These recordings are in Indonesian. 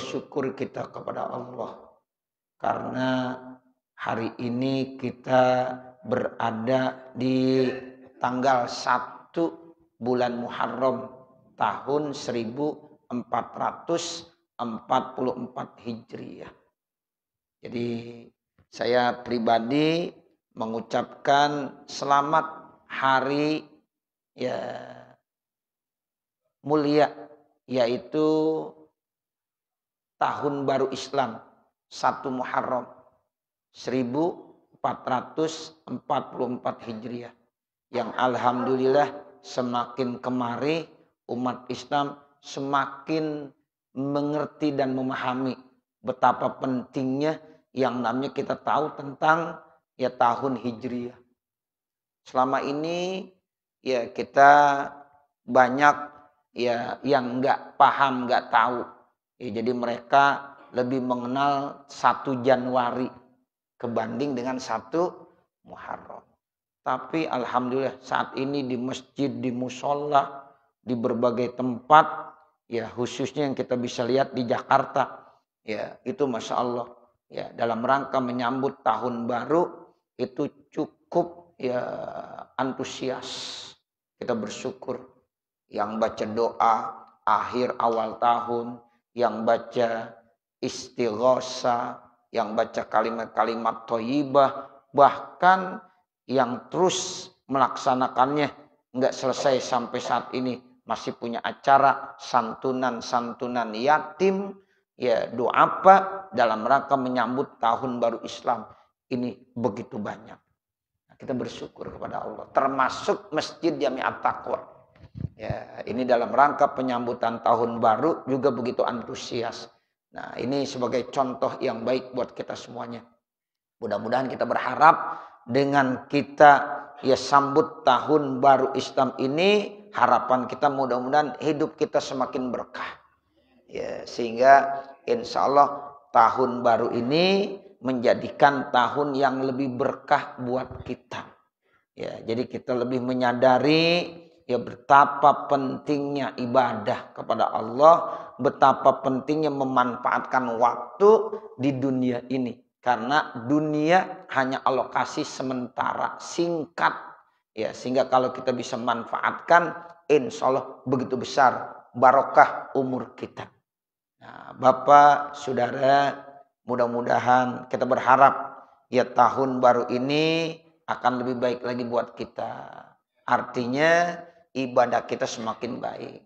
bersyukur kita kepada Allah karena hari ini kita berada di tanggal 1 bulan Muharram tahun 1444 Hijriah. Jadi saya pribadi mengucapkan selamat hari mulia, yaitu tahun baru Islam 1 Muharram 1444 Hijriah, yang alhamdulillah semakin kemari umat Islam semakin mengerti dan memahami betapa pentingnya yang namanya kita tahu tentang tahun Hijriah. Selama ini kita banyak yang nggak paham, nggak tahu. Jadi mereka lebih mengenal 1 Januari kebanding dengan 1 Muharram. Tapi alhamdulillah saat ini di masjid, di musola, di berbagai tempat, khususnya yang kita bisa lihat di Jakarta, itu Masya Allah, dalam rangka menyambut tahun baru itu cukup antusias. Kita bersyukur yang baca doa akhir awal tahun, yang baca istighosah, yang baca kalimat-kalimat thayyibah, bahkan yang terus melaksanakannya nggak selesai sampai saat ini, masih punya acara santunan yatim, doa apa dalam rangka menyambut tahun baru Islam ini begitu banyak. Kita bersyukur kepada Allah, termasuk Masjid Jami'at Taqwa. Ini dalam rangka penyambutan tahun baru juga begitu antusias. Nah, ini sebagai contoh yang baik buat kita semuanya. Mudah-mudahan kita berharap dengan kita sambut tahun baru Islam ini, harapan kita mudah-mudahan hidup kita semakin berkah. Sehingga insya Allah tahun baru ini menjadikan tahun yang lebih berkah buat kita. Jadi kita lebih menyadari betapa pentingnya ibadah kepada Allah, betapa pentingnya memanfaatkan waktu di dunia ini. Karena dunia hanya alokasi sementara, singkat. Sehingga kalau kita bisa manfaatkan, insya Allah begitu besar barokah umur kita. Nah, Bapak, Saudara, mudah-mudahan kita berharap tahun baru ini akan lebih baik lagi buat kita. Artinya ibadah kita semakin baik.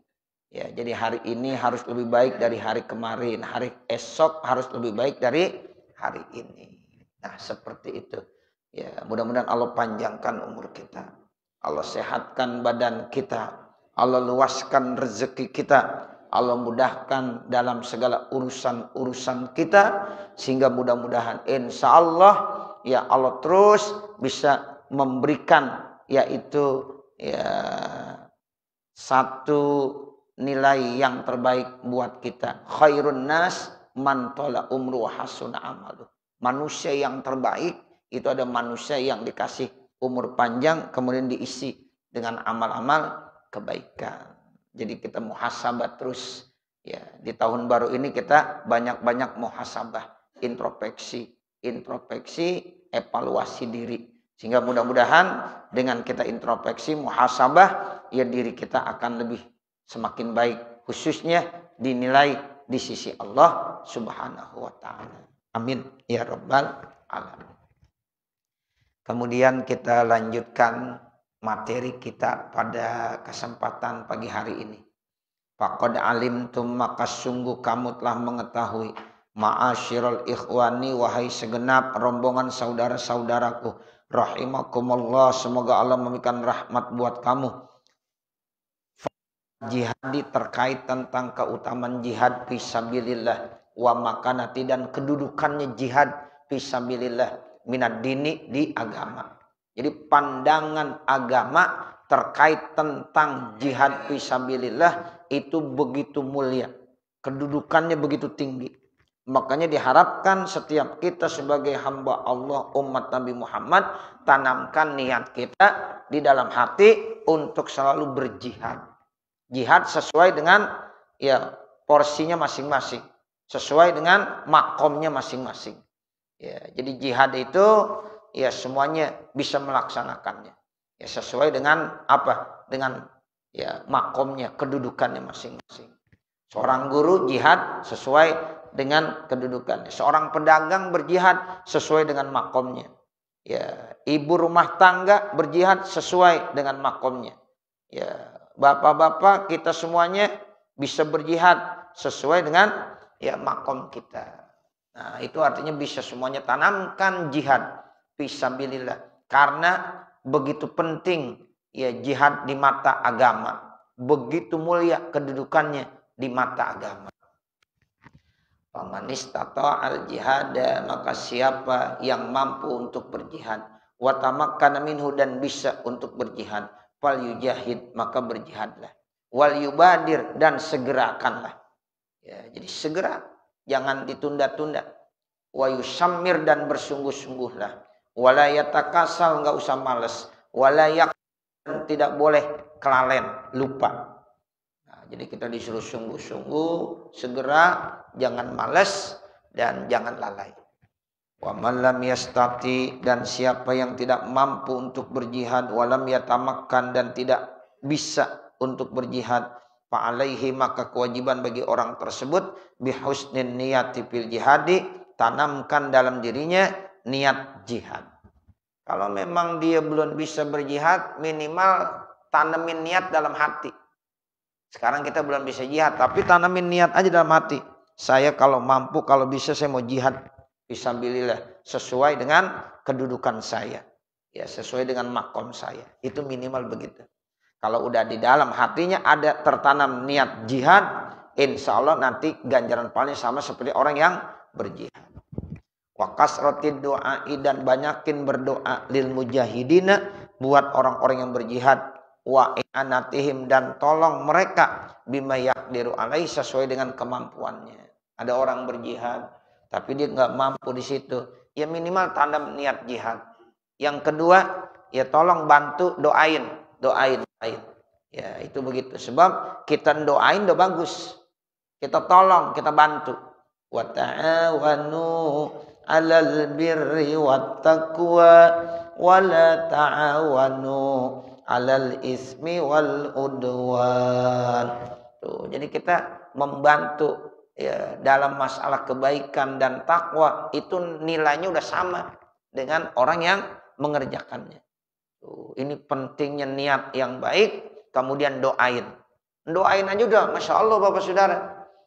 Jadi hari ini harus lebih baik dari hari kemarin. Hari esok harus lebih baik dari hari ini. Nah, seperti itu. Mudah-mudahan Allah panjangkan umur kita. Allah sehatkan badan kita. Allah luaskan rezeki kita. Allah mudahkan dalam segala urusan-urusan kita, sehingga mudah-mudahan insya Allah Allah terus bisa memberikan satu nilai yang terbaik buat kita. Khairun nas man tala umru wa hasuna amalu. Manusia yang terbaik itu ada manusia yang dikasih umur panjang kemudian diisi dengan amal-amal kebaikan. Jadi kita muhasabah terus. Di tahun baru ini kita banyak-banyak muhasabah, introspeksi, evaluasi diri. Sehingga mudah-mudahan dengan kita introspeksi, muhasabah, diri kita akan lebih semakin baik. Khususnya dinilai di sisi Allah Subhanahu wa ta'ala. Amin. Ya Rabbal Alamin. Kemudian kita lanjutkan materi kita pada kesempatan pagi hari ini. Faqad alimtum, maka sungguh kamu telah mengetahui, ma'asyiral ikhwani, wahai segenap rombongan saudara-saudaraku, rahimakumullah, semoga Allah memberikan rahmat buat kamu. Jihadi, terkait tentang keutamaan jihad fisabilillah wa makanati, dan kedudukannya jihad fisabilillah minad dini, di agama. Jadi pandangan agama terkait tentang jihad fisabilillah itu begitu mulia, kedudukannya begitu tinggi. Makanya diharapkan setiap kita sebagai hamba Allah, umat Nabi Muhammad, tanamkan niat kita di dalam hati untuk selalu berjihad. Jihad sesuai dengan porsinya masing-masing. sesuai dengan makomnya masing-masing. Ya, jadi jihad itu ya semuanya bisa melaksanakannya. Ya sesuai dengan apa? Dengan ya makomnya, kedudukannya masing-masing. Seorang guru jihad sesuai dengan kedudukannya. Seorang pedagang berjihad sesuai dengan makomnya. Ya, ibu rumah tangga berjihad sesuai dengan makomnya. Ya, bapak-bapak kita semuanya bisa berjihad sesuai dengan ya makom kita. Nah, itu artinya bisa semuanya tanamkan jihad fisabilillah. Karena begitu penting ya jihad di mata agama. Begitu mulia kedudukannya di mata agama. Faman istata'al jihad, maka siapa yang mampu untuk berjihad, wa tamakkana minhu dan bisa untuk berjihad, fal yujahid, maka berjihadlah. Wal yubadir dan segerakanlah. Ya, jadi segera, jangan ditunda-tunda. Wa yusammir dan bersungguh-sungguhlah. Wala yatakasal, enggak usah malas. Wala dan tidak boleh kelalen, lupa. Nah, jadi kita disuruh sungguh-sungguh, segera, jangan malas dan jangan lalai. Wa man lam yastati, dan siapa yang tidak mampu untuk berjihad, walam yatamakkan dan tidak bisa untuk berjihad, fa'alaihi, maka kewajiban bagi orang tersebut bihusnin niyati fil jihadi, tanamkan dalam dirinya niat jihad. Kalau memang dia belum bisa berjihad, minimal tanamin niat dalam hati. Sekarang kita belum bisa jihad, tapi tanamin niat aja dalam hati. Saya kalau mampu, kalau bisa saya mau jihad fisabilillah, sesuai dengan kedudukan saya. Ya, sesuai dengan makom saya. Itu minimal begitu. Kalau udah di dalam hatinya ada tertanam niat jihad, insya Allah nanti ganjaran pahalanya sama seperti orang yang berjihad. Wa kasratid du'ai, dan banyakin berdoa lil mujahidina, buat orang-orang yang berjihad, wa i'anatihim, dan tolong mereka bima yaqdiru alaihi, sesuai dengan kemampuannya. Ada orang berjihad tapi dia nggak mampu di situ, ya minimal tanam niat jihad. Yang kedua, ya tolong bantu doain. Ya itu begitu. Sebab kita doain udah bagus. Kita tolong, kita bantu. Wa ta'awanu 'alal birri wat taqwa wa la ta'awanu 'alal ismi wal udwan. Tuh, jadi kita membantu ya dalam masalah kebaikan dan takwa, itu nilainya udah sama dengan orang yang mengerjakannya. Tuh, ini pentingnya niat yang baik, kemudian doain. Doain aja udah, Masya Allah Bapak Saudara.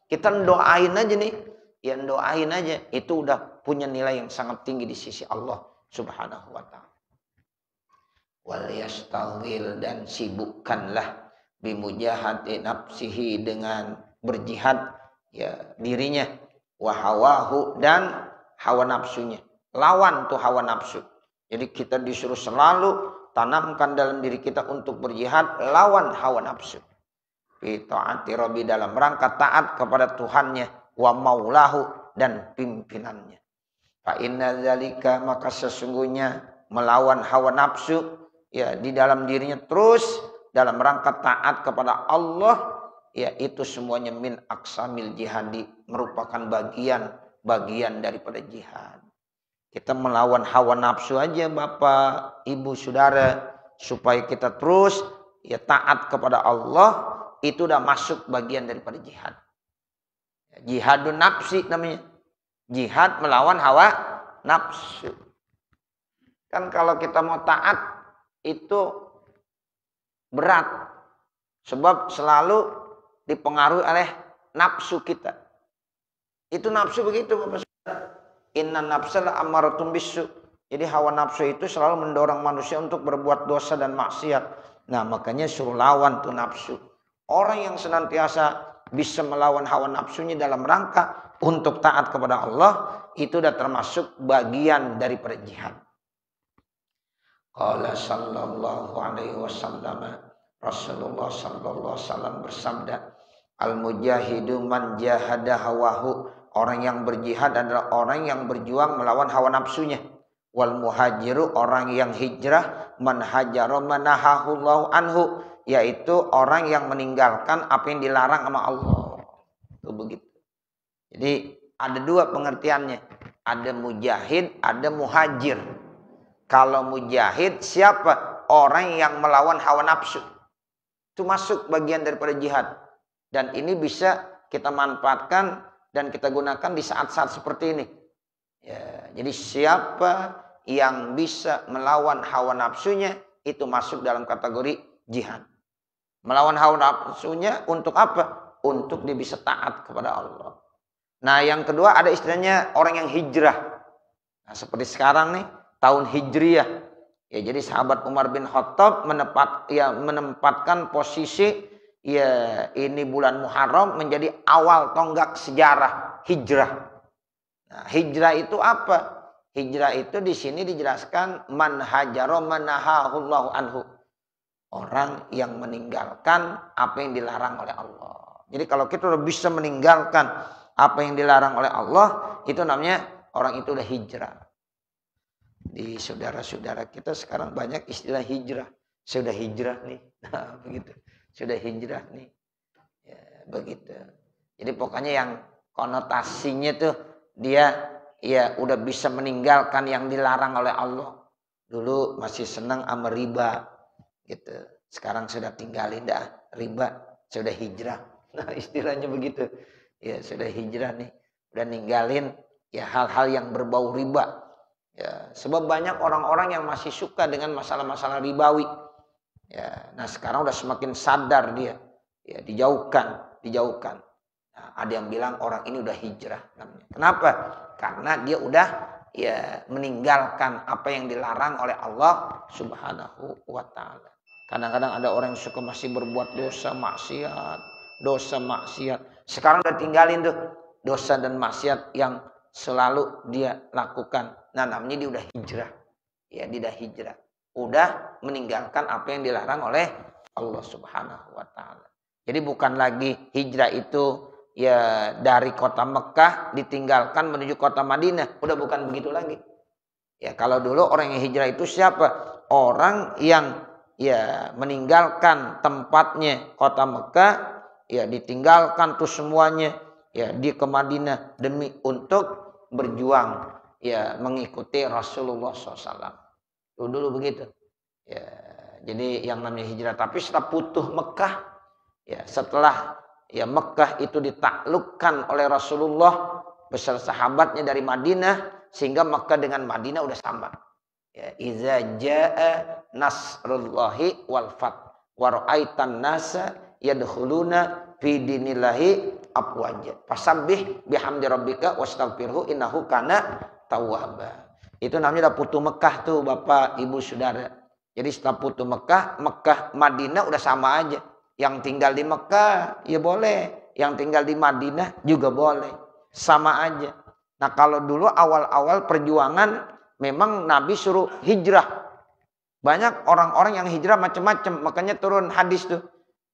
Kita doain aja nih, ya doain aja, itu udah punya nilai yang sangat tinggi di sisi Allah Subhanahu wa ta'ala. Wal yastaghil, dan sibukkanlah bimujahati nafsihi, dengan berjihad ya dirinya, wa hawahu, dan hawa nafsunya. Lawan tuh hawa nafsu. Jadi kita disuruh selalu tanamkan dalam diri kita untuk berjihad, lawan hawa nafsu. Fi ta'ati rabbi, dalam rangka taat kepada Tuhannya, wa maulahu, dan pimpinannya. Fa inna dzalika, maka sesungguhnya melawan hawa nafsu ya di dalam dirinya terus dalam rangka taat kepada Allah, ya itu semuanya min aqsamil jihadi, merupakan bagian daripada jihad. Kita melawan hawa nafsu aja Bapak, Ibu, Saudara, supaya kita terus ya taat kepada Allah, itu udah masuk bagian daripada jihad. Jihadun nafsi namanya. Jihad melawan hawa nafsu. Kan kalau kita mau taat itu berat. Sebab selalu dipengaruhi oleh nafsu kita. Itu nafsu begitu Bapak Saudara. Inna nafsala ammaratun bisu. Jadi hawa nafsu itu selalu mendorong manusia untuk berbuat dosa dan maksiat. Nah makanya suruh lawan tuh nafsu. Orang yang senantiasa bisa melawan hawa nafsunya dalam rangka untuk taat kepada Allah, itu udah termasuk bagian daripada jihad. Qala sallallahu alaihi wasallam, Rasulullah sallallahu alaihi wasallam bersabda, al-mujahidu man jahada hawahu, orang yang berjihad adalah orang yang berjuang melawan hawa nafsunya. Wal muhajiru, orang yang hijrah, man hajara manahahullahu anhu, yaitu orang yang meninggalkan apa yang dilarang sama Allah. Itu begitu. Jadi ada dua pengertiannya. Ada mujahid, ada muhajir. Kalau mujahid siapa? Orang yang melawan hawa nafsu. Itu masuk bagian daripada jihad. Dan ini bisa kita manfaatkan dan kita gunakan di saat-saat seperti ini. Ya, jadi siapa yang bisa melawan hawa nafsunya itu masuk dalam kategori jihad. Melawan hawa nafsunya untuk apa? Untuk dia bisa taat kepada Allah. Nah yang kedua ada istilahnya orang yang hijrah. Nah, seperti sekarang nih tahun hijriyah. Ya, jadi sahabat Umar bin Khattab menempatkan posisi ya ini bulan Muharram menjadi awal tonggak sejarah hijrah. Nah, hijrah itu apa? Hijrah itu di sini dijelaskan man hajara manahahullahu anhu. Orang yang meninggalkan apa yang dilarang oleh Allah. Jadi kalau kita udah bisa meninggalkan apa yang dilarang oleh Allah, itu namanya orang itu udah hijrah. Di saudara-saudara kita sekarang banyak istilah hijrah. Sudah hijrah nih. Nah, begitu. Sudah hijrah nih. Ya, begitu. Jadi pokoknya yang konotasinya tuh dia ya udah bisa meninggalkan yang dilarang oleh Allah. Dulu masih senang sama riba gitu. Sekarang sudah tinggalin dah riba, sudah hijrah. Nah, istilahnya begitu. Ya, sudah hijrah nih. Udah ninggalin ya hal-hal yang berbau riba. Ya, sebab banyak orang-orang yang masih suka dengan masalah-masalah ribawi. Ya, nah sekarang udah semakin sadar dia. Ya, dijauhkan. Nah, ada yang bilang orang ini udah hijrah namanya. Kenapa? Karena dia udah ya meninggalkan apa yang dilarang oleh Allah Subhanahu wa taala. Kadang-kadang ada orang yang suka masih berbuat dosa maksiat. Sekarang udah tinggalin tuh dosa dan maksiat yang selalu dia lakukan. Nah, namanya dia udah hijrah. Ya, dia udah hijrah. Udah meninggalkan apa yang dilarang oleh Allah Subhanahu wa taala. Jadi bukan lagi hijrah itu ya dari kota Mekah ditinggalkan menuju kota Madinah. Udah bukan begitu lagi. Ya, kalau dulu orang yang hijrah itu siapa? Orang yang ya meninggalkan tempatnya kota Mekah, ya ditinggalkan tuh semuanya, ya dia ke Madinah demi untuk berjuang ya mengikuti Rasulullah SAW. Dulu begitu. Ya, jadi yang namanya hijrah. Tapi setelah putuh Mekah, ya setelah ya Mekah itu ditaklukkan oleh Rasulullah beserta sahabatnya dari Madinah, sehingga Mekah dengan Madinah udah sama. Ya, iza jaa nasrullahi wal fath wa ra'aitan nasa yadkhuluna fi dinillahi afwaja. Fasabbih bihamdi rabbika wastaghfirhu innahu kana tawwaba. Itu namanya udah putu Mekah tuh Bapak Ibu Saudara. Jadi setelah putu Mekah, Madinah udah sama aja. Yang tinggal di Mekah ya boleh, yang tinggal di Madinah juga boleh. Sama aja. Nah, kalau dulu awal-awal perjuangan memang Nabi suruh hijrah. Banyak orang-orang yang hijrah macam-macam, makanya turun hadis tuh.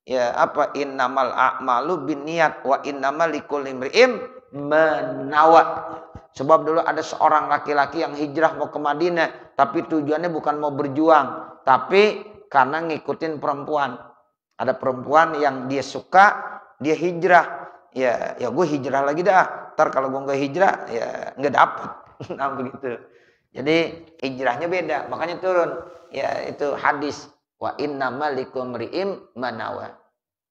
Ya, apa innamal a'malu binniyat wa innamal likulli imri'in manawa. Sebab dulu ada seorang laki-laki yang hijrah mau ke Madinah, tapi tujuannya bukan mau berjuang, tapi karena ngikutin perempuan. Ada perempuan yang dia suka, dia hijrah. Ya gue hijrah lagi dah. Ntar kalau gue nggak hijrah, ya nggak dapet. Nah begitu. Jadi hijrahnya beda, makanya turun. Ya itu hadis. Wa innamal likulli imri'in manawa.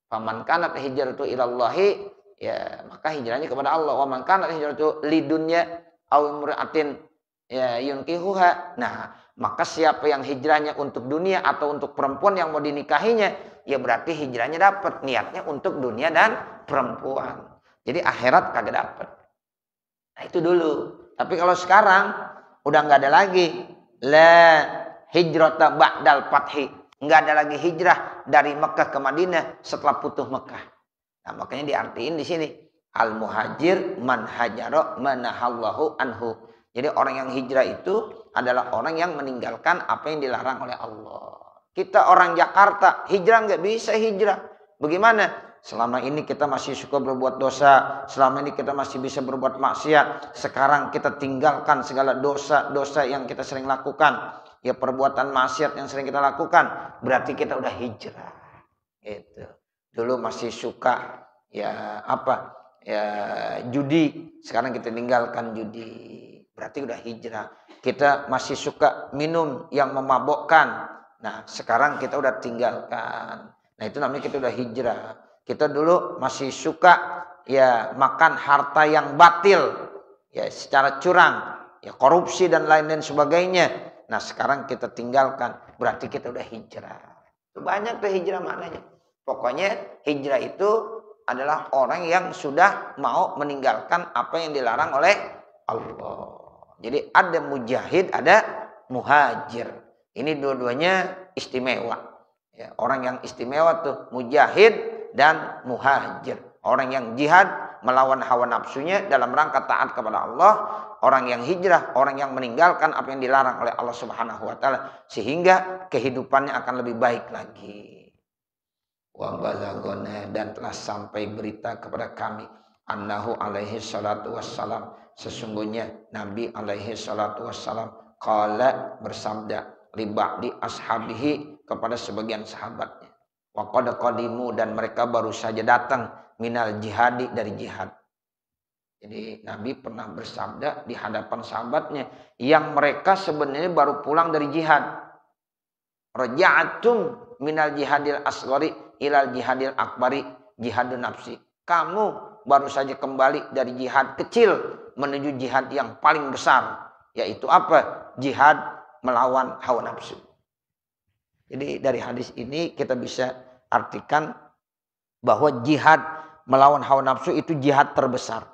Faman kanat hijratu ilallahi, ya maka hijrahnya kepada Allah. Wa man kanat hijratu lidunya aw imra'atin ya yunkihuha. Nah, maka siapa yang hijrahnya untuk dunia atau untuk perempuan yang mau dinikahinya, ya berarti hijrahnya dapat, niatnya untuk dunia dan perempuan. Jadi akhirat kagak dapat. Nah, itu dulu. Tapi kalau sekarang udah nggak ada lagi la hijrata ba'dal fathi. Nggak ada lagi hijrah dari Mekah ke Madinah setelah putuh Mekah. Nah, makanya diartiin di sini al muhajir man hajara manahallahu anhu. Jadi orang yang hijrah itu adalah orang yang meninggalkan apa yang dilarang oleh Allah. Kita orang Jakarta hijrah nggak bisa hijrah. Bagaimana? Selama ini kita masih suka berbuat dosa, selama ini kita masih bisa berbuat maksiat. Sekarang kita tinggalkan segala dosa-dosa yang kita sering lakukan. Ya perbuatan maksiat yang sering kita lakukan, berarti kita udah hijrah. Gitu. Dulu masih suka ya apa? ya judi, sekarang kita tinggalkan judi. Berarti udah hijrah. Kita masih suka minum yang memabukkan. Nah, sekarang kita udah tinggalkan. Nah, itu namanya kita udah hijrah. Kita dulu masih suka ya makan harta yang batil, ya secara curang, ya korupsi dan lain-lain sebagainya. Nah, sekarang kita tinggalkan. Berarti kita udah hijrah. Banyak tuh hijrah maknanya. Pokoknya hijrah itu adalah orang yang sudah mau meninggalkan apa yang dilarang oleh Allah. Jadi ada mujahid, ada muhajir. Ini dua-duanya istimewa. Ya, orang yang istimewa tuh mujahid dan muhajir. Orang yang jihad melawan hawa nafsunya dalam rangka taat kepada Allah. Orang yang hijrah, orang yang meninggalkan apa yang dilarang oleh Allah Subhanahu wa taala sehingga kehidupannya akan lebih baik lagi. Wa balagona, dan telah sampai berita kepada kami annahu alaihi salatu wassalam, sesungguhnya Nabi alaihi salatu wassalam qala, bersabda, li ba'di ashabihi, kepada sebagian sahabatnya, wa qad qadimu, dan mereka baru saja datang, minal jihadi, dari jihad. Jadi Nabi pernah bersabda di hadapan sahabatnya yang mereka sebenarnya baru pulang dari jihad. Raja'atum minal jihadil asghari ilal jihadil akbari jihadun nafsi. Kamu baru saja kembali dari jihad kecil menuju jihad yang paling besar. Yaitu apa? Jihad melawan hawa nafsu. Jadi dari hadis ini kita bisa artikan bahwa jihad melawan hawa nafsu itu jihad terbesar.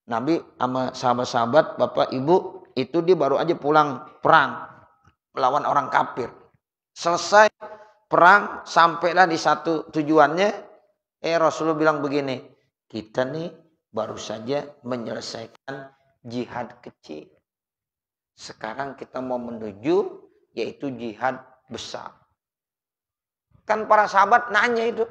Nabi sama sahabat-sahabat, bapak ibu, itu dia baru aja pulang perang melawan orang kafir. Selesai perang, sampailah di satu tujuannya. Rasulullah bilang begini, kita nih baru saja menyelesaikan jihad kecil. Sekarang kita mau menuju yaitu jihad besar. Kan para sahabat nanya itu,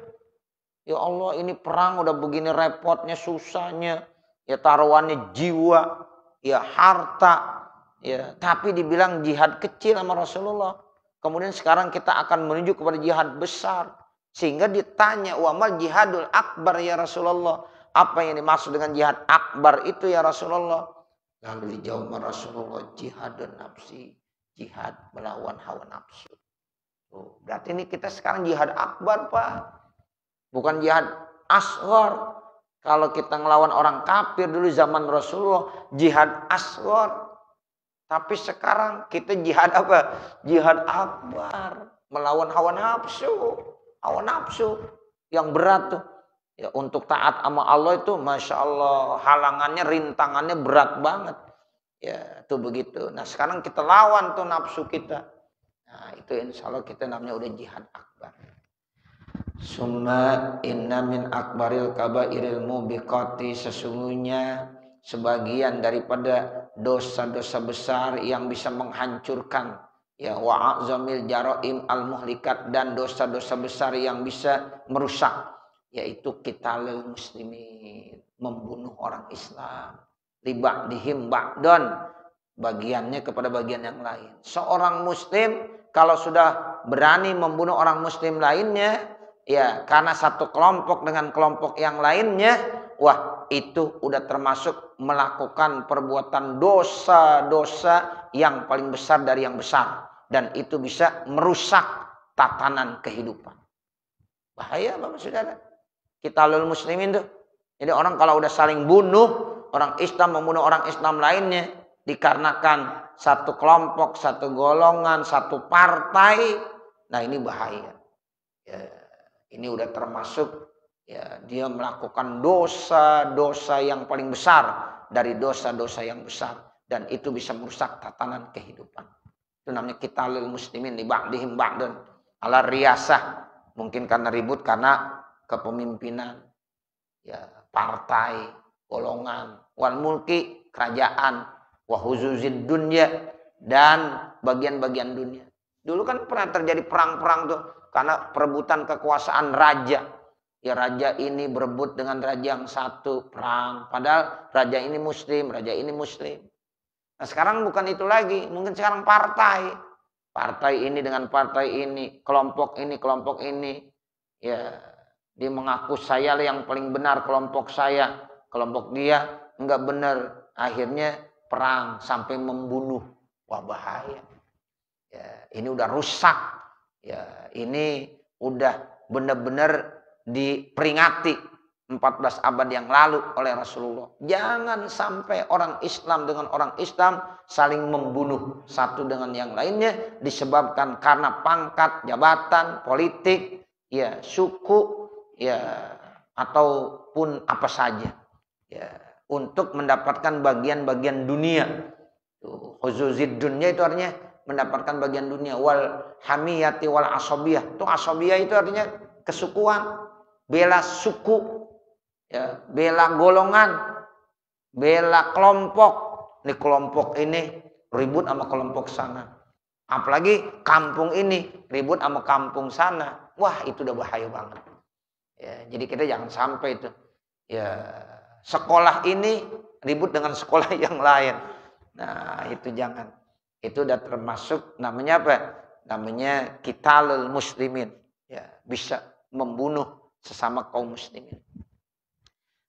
ya Allah, ini perang udah begini repotnya, susahnya, ya taruhannya jiwa, ya harta, ya tapi dibilang jihad kecil sama Rasulullah. Kemudian sekarang kita akan menuju kepada jihad besar. Sehingga ditanya, wa mal jihadul akbar ya Rasulullah. Apa yang dimaksud dengan jihad akbar itu ya Rasulullah? Lalu dijawab Rasulullah, jihadun nafsi, jihad melawan hawa nafsu. Tuh, berarti ini kita sekarang jihad akbar, Pak. Bukan jihad asghar. Kalau kita ngelawan orang kafir dulu zaman Rasulullah, jihad asghar. Tapi sekarang kita jihad apa? Jihad akbar. Melawan hawa nafsu. Hawa nafsu yang berat tuh. Ya, untuk taat sama Allah itu Masya Allah. Halangannya, rintangannya berat banget. Ya tuh begitu. Nah sekarang kita lawan tuh nafsu kita. Nah itu insya Allah kita namanya udah jihad akbar. Summa inna min akbaril kabairil mubiqati, sesungguhnya sebagian daripada dosa-dosa besar yang bisa menghancurkan, ya wa a'zamil jaraim al muhlikat, dan dosa-dosa besar yang bisa merusak, yaitu qitalul muslimin, membunuh orang Islam, liba'dihim ba'don, bagiannya kepada bagian yang lain. Seorang muslim kalau sudah berani membunuh orang muslim lainnya, ya karena satu kelompok dengan kelompok yang lainnya, wah itu udah termasuk melakukan perbuatan dosa-dosa yang paling besar dari yang besar. Dan itu bisa merusak tatanan kehidupan. Bahaya Bapak Saudara. Qitalul muslimin tuh. Jadi orang kalau udah saling bunuh, orang Islam membunuh orang Islam lainnya, dikarenakan satu kelompok, satu golongan, satu partai, nah ini bahaya. Ya, ini udah termasuk, ya dia melakukan dosa-dosa yang paling besar dari dosa-dosa yang besar, dan itu bisa merusak tatanan kehidupan. Itu namanya qitalul muslimin li ba'dihim ba'dun ala riyasah, mungkin karena ribut karena kepemimpinan, ya partai, golongan, wal mulki, kerajaan, wa huzuzid dunya, dan bagian-bagian dunia. Dulu kan pernah terjadi perang-perang tuh karena perebutan kekuasaan raja. Ya raja ini berebut dengan raja yang satu, perang. Padahal raja ini muslim, raja ini muslim. Nah sekarang bukan itu lagi, mungkin sekarang partai. Partai ini dengan partai ini, kelompok ini, kelompok ini. Ya Dia mengaku saya yang paling benar, kelompok saya, kelompok dia enggak benar. Akhirnya perang sampai membunuh. Wah, bahaya. Ya, ini udah rusak. Ya, ini udah benar-benar diperingati 14 abad yang lalu oleh Rasulullah. Jangan sampai orang Islam dengan orang Islam saling membunuh satu dengan yang lainnya disebabkan karena pangkat, jabatan, politik, ya, suku, ya, ataupun apa saja. Ya, untuk mendapatkan bagian-bagian dunia. Khuzuzid dunya itu artinya mendapatkan bagian dunia. Wal hamiyati wal asobiyah. Itu asobiyah itu artinya kesukuan, bela suku. Ya, bela golongan, bela kelompok. Ini kelompok ini ribut sama kelompok sana. Apalagi kampung ini ribut sama kampung sana. Wah, itu udah bahaya banget. Ya, jadi kita jangan sampai itu. Ya, sekolah ini ribut dengan sekolah yang lain. Nah, itu jangan. Itu udah termasuk namanya apa? Namanya qitalul muslimin. Ya, bisa membunuh sesama kaum muslimin.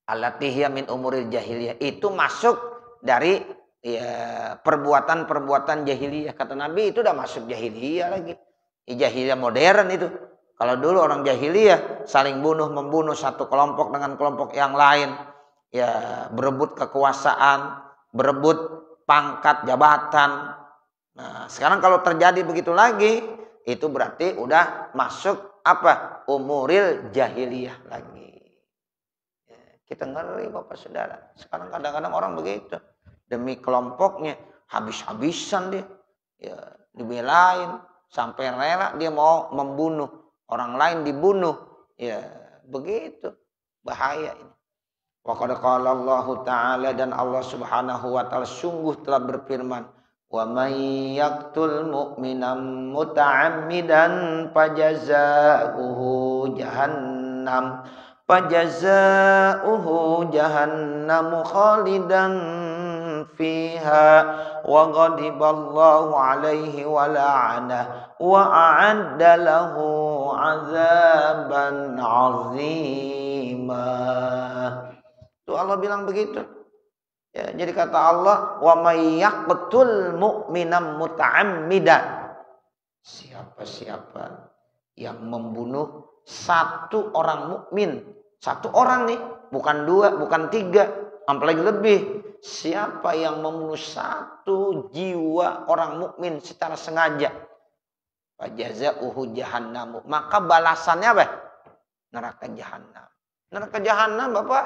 Alatihya min umuril jahiliyah. Itu masuk dari ya, perbuatan-perbuatan jahiliyah. Kata Nabi itu udah masuk jahiliyah lagi. Jahiliyah modern itu. Kalau dulu orang jahiliyah saling membunuh satu kelompok dengan kelompok yang lain. Ya, berebut kekuasaan, berebut pangkat, jabatan. Nah, sekarang kalau terjadi begitu lagi, itu berarti udah masuk apa? Umuril jahiliyah lagi. Kita ngeri Bapak Saudara. Sekarang kadang-kadang orang begitu. Demi kelompoknya habis-habisan dia. Ya, dibelain. Sampai rela dia mau membunuh. Orang lain dibunuh. Ya, begitu. Bahaya ini. Wa qad qala Allah Ta'ala, dan Allah Subhanahu wa taala sungguh telah berfirman, wa may yaqtul mu'minan muta'ammidan fajazaohu jahannam Fajazauhu jahannamu khalidan fiha wa ghadiballahu alaihi wa la'anah wa a'adda lahu azaban azima. Tuh Allah bilang begitu. Ya, jadi kata Allah, wa may yaqtul mu'minan muta'ammidan. Siapa-siapa yang membunuh satu orang mukmin, satu orang nih, bukan dua, bukan tiga, apalagi lebih. Siapa yang membunuh satu jiwa orang mukmin secara sengaja, fajazauhu jahannamu, maka balasannya apa? Neraka jahanam. Neraka jahanam, Bapak,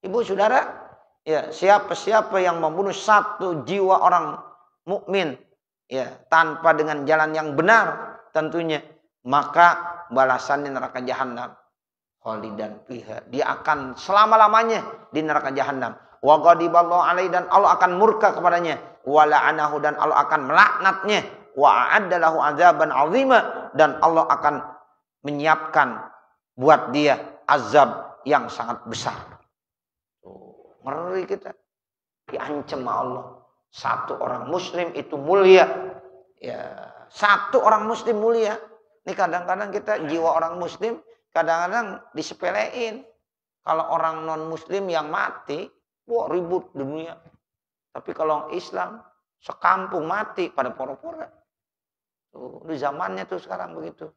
Ibu, Saudara. Ya, siapa-siapa yang membunuh satu jiwa orang mukmin, ya, tanpa dengan jalan yang benar, tentunya, maka balasannya neraka jahanam. Khalidan fiha. Dia akan selama-lamanya di neraka jahanam. Wa ghadiballahu alaihi, dan Allah akan murka kepadanya. Wa la'anahu, dan Allah akan melaknatnya. Wa a'adda lahu azaban azima, dan Allah akan menyiapkan buat dia azab yang sangat besar. Tuh, ngeri kita. Diancam Allah. Satu orang muslim itu mulia. Ya, satu orang muslim mulia. Ini kadang-kadang kita jiwa orang muslim kadang-kadang disepelein. Kalau orang non muslim yang mati, wah ribut dunia. Tapi kalau orang Islam sekampung mati pada pura-pura. Tuh, di zamannya tuh sekarang begitu.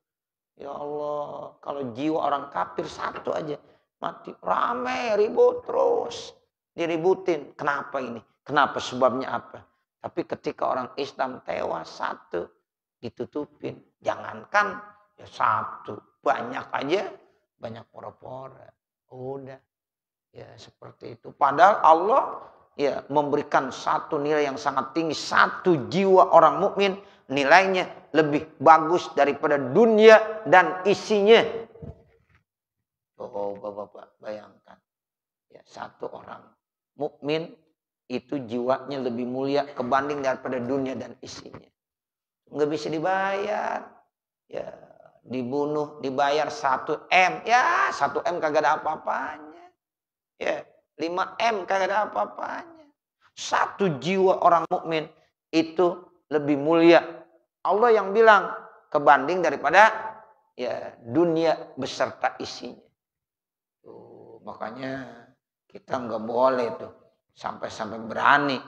Ya Allah, kalau jiwa orang kafir satu aja mati, rame ribut terus. Diributin. Kenapa ini? Kenapa, sebabnya apa? Tapi ketika orang Islam tewas satu, ditutupin. Jangankan ya satu, banyak aja, banyak pora-pora. Udah, ya seperti itu. Padahal Allah ya memberikan satu nilai yang sangat tinggi. Satu jiwa orang mukmin nilainya lebih bagus daripada dunia dan isinya. Oh, Bapak-bapak, bayangkan. Ya, satu orang mukmin itu jiwanya lebih mulia kebanding daripada dunia dan isinya. Nggak bisa dibayar. Ya, dibunuh, dibayar 1 M. Ya, 1 M kagak ada apa-apanya. Ya, 5 M kagak ada apa-apanya. Satu jiwa orang mukmin itu lebih mulia. Allah yang bilang kebanding daripada ya dunia beserta isinya. Makanya kita nggak boleh tuh sampai berani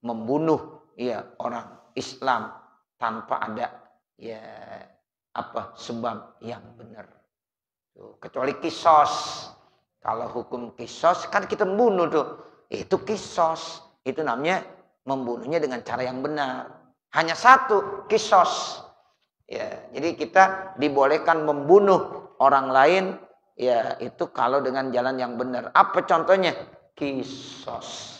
membunuh ya orang Islam tanpa ada ya sebab yang benar. Tuh, kecuali kisos. Kalau hukum kisos kan kita membunuh tuh. Itu kisos. Itu namanya membunuhnya dengan cara yang benar. Hanya satu kisos. Ya, jadi kita dibolehkan membunuh orang lain ya itu kalau dengan jalan yang benar. Apa contohnya? Kisos.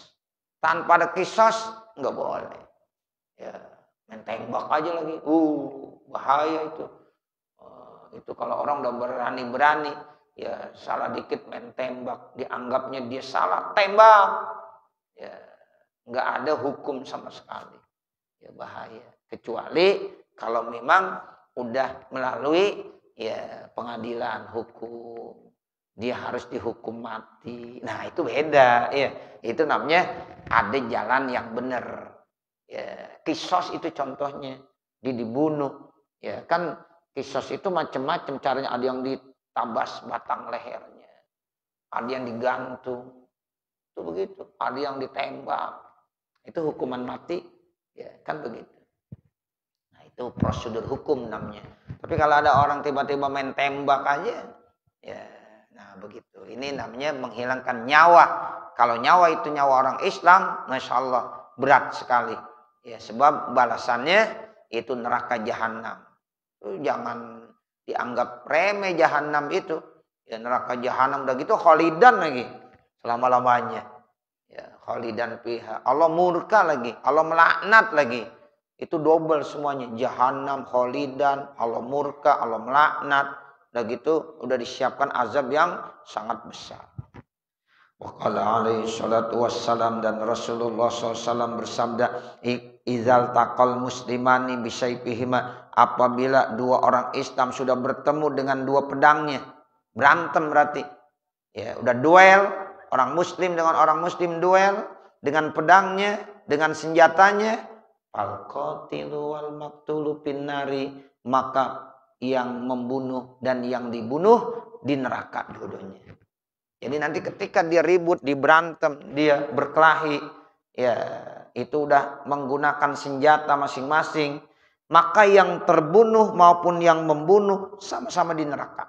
Tanpa ada kisos nggak boleh. Ya, main tembak aja lagi. Bahaya itu. Itu kalau orang udah berani-berani ya salah dikit main tembak, dianggapnya dia salah tembak. Ya, nggak ada hukum sama sekali. Ya bahaya. Kecuali kalau memang udah melalui ya pengadilan hukum, dia harus dihukum mati. Nah itu beda. Ya itu namanya ada jalan yang benar. Ya kisos itu contohnya, dibunuh. Ya kan kisos itu macam-macam caranya. Ada yang ditabas batang lehernya, ada yang digantung, itu begitu. Ada yang ditembak, itu hukuman mati. Ya kan begitu. Nah itu prosedur hukum namanya. Tapi kalau ada orang tiba-tiba main tembak aja, ya nah begitu. Ini namanya menghilangkan nyawa. Kalau nyawa itu nyawa orang Islam, Masya Allah berat sekali. Ya sebab balasannya itu neraka jahanam. Jangan dianggap remeh jahanam itu. Ya neraka jahanam udah gitu khalidan lagi selama-lamanya. Ya khalidan fiha. Allah murka lagi, Allah melaknat lagi. Itu double semuanya. Jahanam, khalidan, Allah murka, Allah melaknat. Udah gitu udah disiapkan azab yang sangat besar. Waqala alaihi salatu wassalam, dan Rasulullah SAW bersabda, izal taqal muslimani bisayfihima, apabila dua orang Islam sudah bertemu dengan dua pedangnya, berantem berarti ya udah duel, orang muslim dengan orang muslim duel dengan pedangnya, dengan senjatanya, al qatilu wal maqtulu finnari, maka yang membunuh dan yang dibunuh di neraka dua-duanya. Jadi nanti ketika dia ribut, diberantem, dia berkelahi, ya itu udah menggunakan senjata masing-masing, maka yang terbunuh maupun yang membunuh sama-sama di neraka.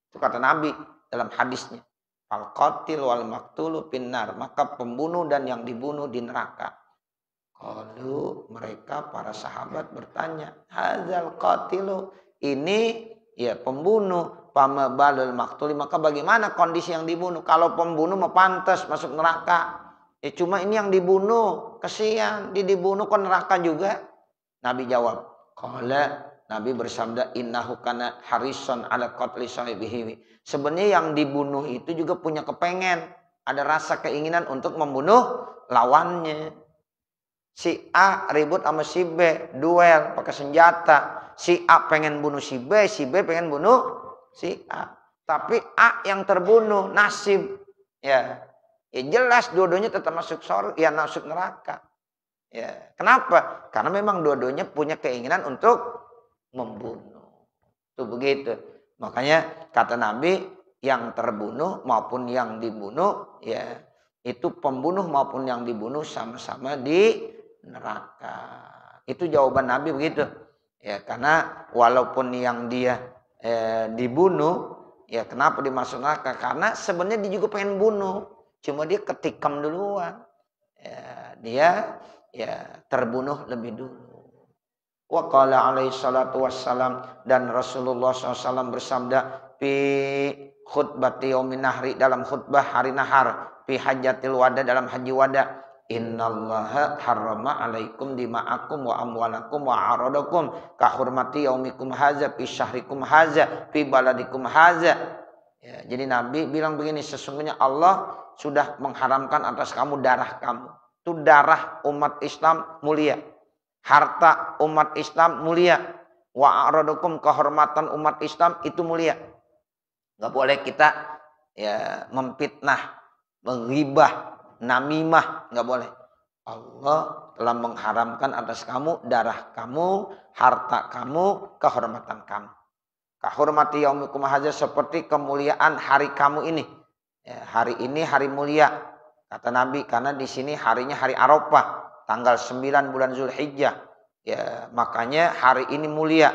Itu kata Nabi dalam hadisnya. Al-qatil wal maqtulu finnar, maka pembunuh dan yang dibunuh di neraka. Kalau mereka para sahabat bertanya, hadzal qatilu, ini ya pembunuh, pama balul maktuli, maka bagaimana kondisi yang dibunuh? Kalau pembunuh mau pantas masuk neraka, ya cuma ini yang dibunuh, kesian, dibunuh ke neraka juga. Nabi jawab, qala, Nabi bersabda, innahu kana harison ala qatli sahibihi. Sebenarnya yang dibunuh itu juga punya kepengen, ada rasa keinginan untuk membunuh lawannya. Si A ribut sama si B, duel pakai senjata. Si A pengen bunuh si B pengen bunuh si A. Tapi A yang terbunuh, nasib. Ya jelas dua-duanya tetap masuk surga, ya masuk neraka. Ya, kenapa? Karena memang dua-duanya punya keinginan untuk membunuh. Itu begitu. Makanya kata Nabi, yang terbunuh maupun yang dibunuh, ya itu pembunuh maupun yang dibunuh sama-sama di neraka. Itu jawaban Nabi begitu. Ya, karena walaupun yang dia dibunuh, ya kenapa dimasuk neraka? Karena sebenarnya dia juga pengen bunuh, cuma dia ketikam duluan. Ya, dia ya terbunuh lebih dulu. Wa qala alaihi salatu wassalam, dan Rasulullah SAW bersabda fi khutbati yaumin nahri, dalam khutbah hari nahar, fi hajjatil wada, dalam haji wada, innallaha harrama alaikum dima'akum wa amwalakum wa aradakum ka hurmati yaumikum haza fi syahrikum haza fi baladikum haza. Ya, jadi Nabi bilang begini, sesungguhnya Allah sudah mengharamkan atas kamu darah kamu. Itu darah umat Islam mulia, harta umat Islam mulia, wa aradakum, kehormatan umat Islam itu mulia. Enggak boleh kita ya memfitnah, menghibah, namimah, nggak boleh. Allah telah mengharamkan atas kamu darah kamu, harta kamu, kehormatan kamu. Kahormati yaumikum hadza, seperti kemuliaan hari kamu ini. Ya, hari ini hari mulia kata Nabi karena di sini harinya hari Arafah, tanggal 9 bulan Zulhijjah. Ya, makanya hari ini mulia.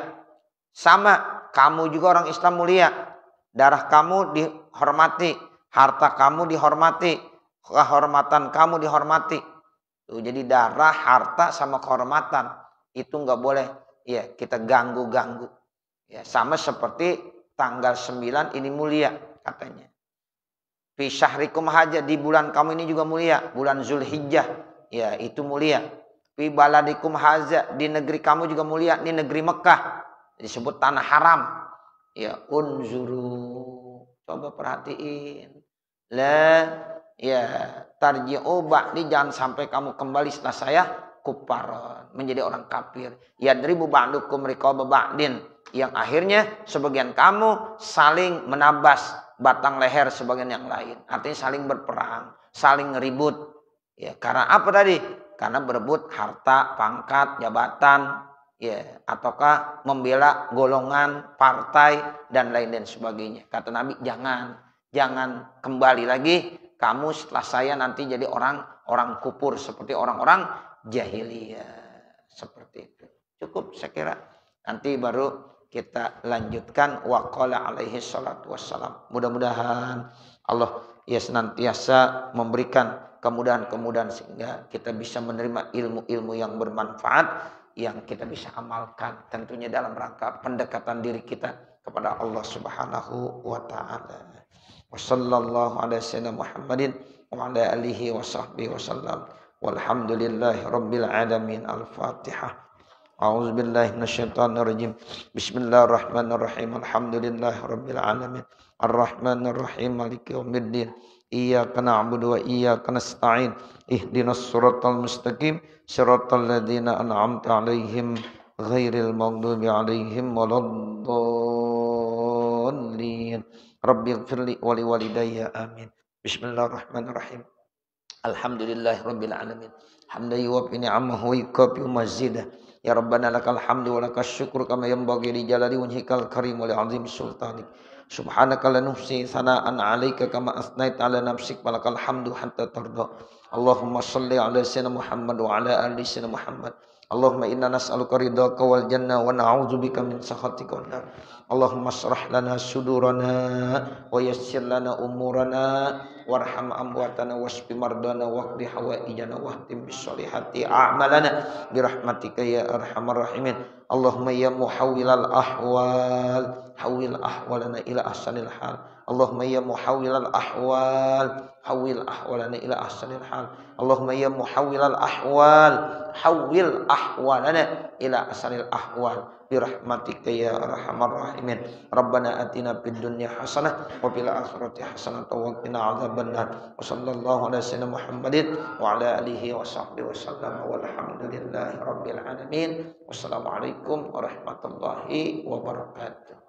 Sama, kamu juga orang Islam mulia. Darah kamu dihormati, harta kamu dihormati, kehormatan kamu dihormati. Tuh, jadi darah, harta sama kehormatan itu nggak boleh ya kita ganggu-ganggu. Ya, sama seperti tanggal 9 ini mulia katanya. Fi syahrikum haja, di bulan kamu ini juga mulia, bulan Zulhijjah. Ya, itu mulia. Fi baladikum haza, di negeri kamu juga mulia, ini negeri Mekah. Disebut tanah haram. Ya, unzuru. Coba perhatiin. La ya tarji'u ba'di, jangan sampai kamu kembali setelah saya kufaron, menjadi orang kafir. Yadribu ba'dukum riqaba ba'din, yang akhirnya sebagian kamu saling menabas batang leher sebagian yang lain. Artinya saling berperang, saling ngeribut. Ya, karena apa tadi? Karena berebut harta, pangkat, jabatan, ya, ataukah membela golongan, partai dan lain dan sebagainya. Kata Nabi, jangan kembali lagi kamu setelah saya nanti jadi orang kufur seperti orang-orang jahiliyah. Seperti itu. Cukup saya kira. Nanti baru kita lanjutkan waqala alaihi salatu wassalam. Mudah-mudahan Allah ya senantiasa memberikan kemudahan-kemudahan sehingga kita bisa menerima ilmu-ilmu yang bermanfaat yang kita bisa amalkan tentunya dalam rangka pendekatan diri kita kepada Allah Subhanahu wa taala. Wassallallahu ala sayyidina Muhammadin wa ala alihi wa sahbihi wasallam. Walhamdulillahi rabbil alamin. Al-Fatihah. A'udzu billahi minasyaitonir rajim. Bismillahirrahmanirrahim. Alhamdulillahi rabbil alamin. Arrahmanir rahim. Maliki yaumiddin. Iyyaka na'budu wa iyyaka nasta'in. Ihdinas siratal mustaqim. Siratal ladzina an'amta 'alaihim ghairil maghdubi 'alaihim waladdallin. Rabbighfirli wa liwalidayya amin. Bismillahirrahmanirrahim. Alhamdulillahi rabbil alamin. Hamdan yuwaffi ni'amahu wa yukafi mazidah. Ya Rabbana lakal hamdu wa lakas syukru kama yanbaghi li jalali wajhikal karim wa li 'azimi sultanik. Subhanaka la nuhsi sana'an 'alaika kama asnaita 'ala nafsik wa lakal hamdu hatta tarda. Allahumma shalli 'ala sayyidina Muhammad wa 'ala ali sayyidina Muhammad. Allahumma inna nas'aluka ridhaka wal jannah wa na'udzubika min sakhatika wan nar. Allahumma shrah lana sudurana wa yassir lana umurana warham amwatana wasfi mardana waqdi hawaijana wahtim bisolihati a'malana birahmatika ya arhamar rahimin. Allahumma ya muhawwilal ahwal hawwil ahwalana ila ahsanil hal. Allahumma ya muhawwilal ahwal hawwil ahwalana ila ahsanil hal. Allahumma ya muhawwilal ahwal hawwil ahwalana ila ahsanil ahwal birahmatika ya arhamar rahimin. Rabbana atina fid dunya hasanah wa fil akhirati hasanah wa qina adzabannar. Wa sallallahu ala sayyidina Muhammadin wa ala alihi wa sahbihi wasallam. Walhamdulillahi rabbil alamin. Wassalamualaikum warahmatullahi wabarakatuh.